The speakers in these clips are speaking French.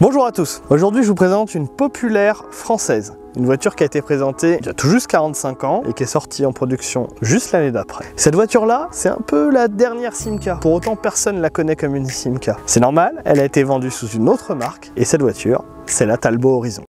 Bonjour à tous, aujourd'hui je vous présente une populaire française. Une voiture qui a été présentée il y a tout juste 45 ans et qui est sortie en production juste l'année d'après. Cette voiture-là, c'est un peu la dernière Simca. Pour autant, personne ne la connaît comme une Simca. C'est normal, elle a été vendue sous une autre marque et cette voiture, c'est la Talbot Horizon.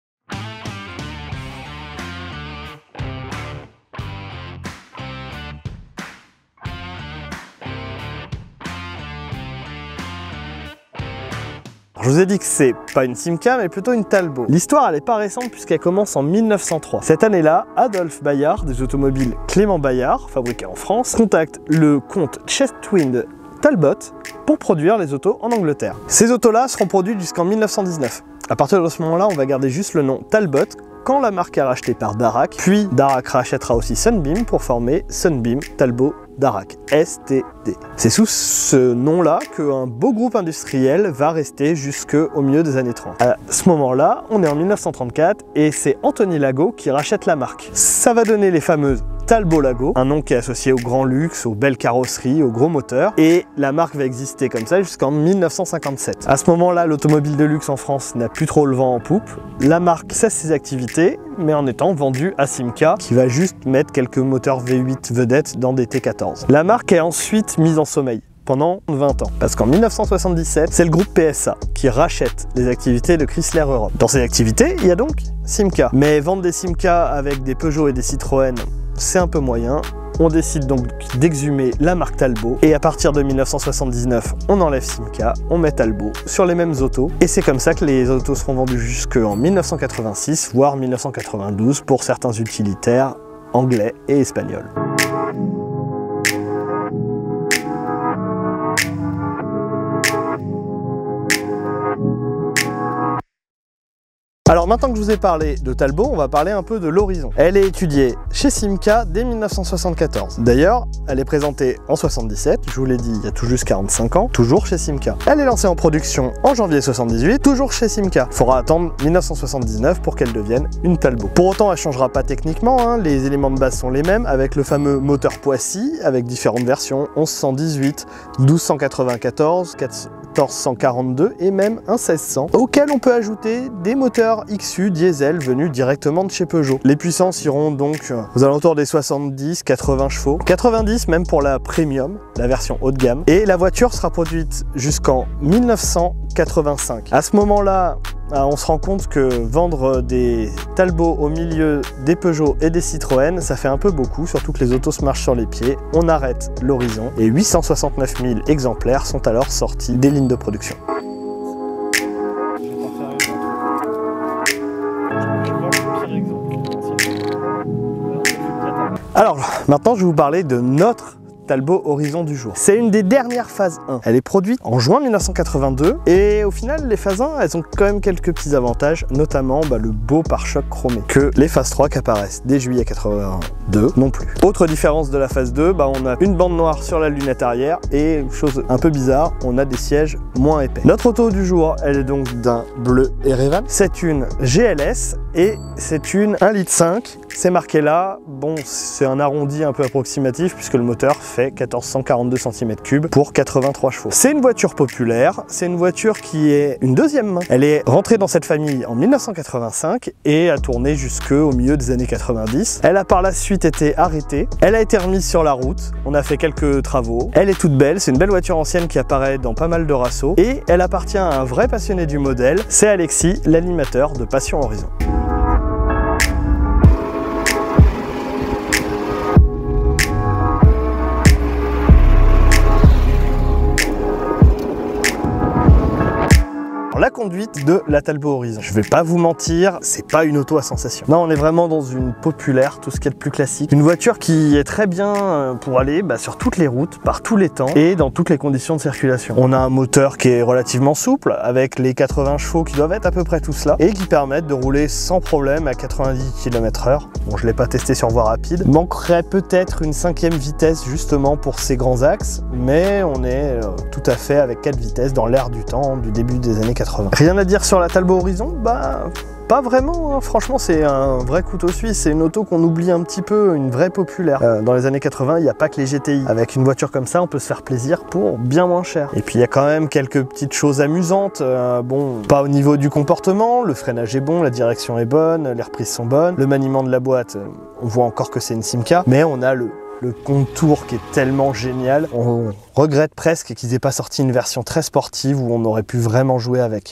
Je vous ai dit que c'est pas une Simca mais plutôt une Talbot. L'histoire elle est pas récente puisqu'elle commence en 1903. Cette année-là, Adolphe Bayard des automobiles Clément Bayard, fabriqué en France, contacte le comte Chetwynd Talbot pour produire les autos en Angleterre. Ces autos-là seront produites jusqu'en 1919. À partir de ce moment-là, on va garder juste le nom Talbot quand la marque est rachetée par Darracq, puis Darracq rachètera aussi Sunbeam pour former Sunbeam Talbot Darracq, STD. C'est sous ce nom-là qu'un beau groupe industriel va rester jusqu'au milieu des années 30. À ce moment-là, on est en 1934 et c'est Anthony Lago qui rachète la marque. Ça va donner les fameuses Talbot Lago, un nom qui est associé au grand luxe, aux belles carrosseries, aux gros moteurs, et la marque va exister comme ça jusqu'en 1957. À ce moment-là, l'automobile de luxe en France n'a plus trop le vent en poupe, la marque cesse ses activités, mais en étant vendue à Simca, qui va juste mettre quelques moteurs V8 vedettes dans des T14. La marque est ensuite mise en sommeil pendant 20 ans. Parce qu'en 1977, c'est le groupe PSA qui rachète les activités de Chrysler Europe. Dans ces activités, il y a donc Simca. Mais vendre des Simca avec des Peugeot et des Citroën, c'est un peu moyen. On décide donc d'exhumer la marque Talbot et à partir de 1979, on enlève Simca, on met Talbot sur les mêmes autos et c'est comme ça que les autos seront vendues jusqu'en 1986, voire 1992 pour certains utilitaires anglais et espagnols. Alors maintenant que je vous ai parlé de Talbot, on va parler un peu de l'Horizon. Elle est étudiée chez Simca dès 1974. D'ailleurs, elle est présentée en 77, je vous l'ai dit, il y a tout juste 45 ans, toujours chez Simca. Elle est lancée en production en janvier 78, toujours chez Simca. Il faudra attendre 1979 pour qu'elle devienne une Talbot. Pour autant, elle ne changera pas techniquement, hein. Les éléments de base sont les mêmes, avec le fameux moteur Poissy, avec différentes versions, 1118, 1294, 1442 et même un 1600, auquel on peut ajouter des moteurs XU diesel venus directement de chez Peugeot. Les puissances iront donc aux alentours des 70-80 chevaux, 90 même pour la Premium, la version haut de gamme, et la voiture sera produite jusqu'en 1985. À ce moment-là, on se rend compte que vendre des Talbot au milieu des Peugeot et des Citroën, ça fait un peu beaucoup, surtout que les autos se marchent sur les pieds. On arrête l'Horizon et 869 000 exemplaires sont alors sortis des lignes de production. Alors, maintenant je vais vous parler de notre Talbot Horizon du jour. C'est une des dernières phases 1. Elle est produite en juin 1982 et au final les phases 1 elles ont quand même quelques petits avantages, notamment le beau pare-choc chromé que les phases 3 qui apparaissent dès juillet 82 non plus. Autre différence de la phase 2, on a une bande noire sur la lunette arrière et chose un peu bizarre, on a des sièges moins épais. Notre auto du jour, elle est donc d'un bleu Erevan. C'est une GLS et c'est une 1,5 litre. C'est marqué là, c'est un arrondi un peu approximatif puisque le moteur fait 1442 cm3 pour 83 chevaux. C'est une voiture populaire, c'est une voiture qui est une deuxième main. Elle est rentrée dans cette famille en 1985 et a tourné jusqu'au milieu des années 90. Elle a par la suite été arrêtée, elle a été remise sur la route, on a fait quelques travaux. Elle est toute belle, c'est une belle voiture ancienne qui apparaît dans pas mal de rassos et elle appartient à un vrai passionné du modèle, c'est Alexis, l'animateur de Passion Horizon. La conduite de la Talbot Horizon. Je vais pas vous mentir, c'est pas une auto à sensation. Non, on est vraiment dans une populaire, tout ce qui est le plus classique. Une voiture qui est très bien pour aller sur toutes les routes, par tous les temps et dans toutes les conditions de circulation. On a un moteur qui est relativement souple, avec les 80 chevaux qui doivent être à peu près tout cela, et qui permettent de rouler sans problème à 90 km/h. Bon, je l'ai pas testé sur voie rapide. Manquerait peut-être une 5e vitesse justement pour ces grands axes, mais on est tout à fait avec 4 vitesses dans l'air du temps du début des années 80. Rien à dire sur la Talbot Horizon, Pas vraiment, hein. Franchement c'est un vrai couteau suisse, c'est une auto qu'on oublie un petit peu, une vraie populaire. Dans les années 80, il n'y a pas que les GTI. Avec une voiture comme ça, on peut se faire plaisir pour bien moins cher. Et puis il y a quand même quelques petites choses amusantes, bon, pas au niveau du comportement, le freinage est bon, la direction est bonne, les reprises sont bonnes, le maniement de la boîte, on voit encore que c'est une Simca, mais on a le contour qui est tellement génial. On regrette presque qu'ils aient pas sorti une version très sportive où on aurait pu vraiment jouer avec.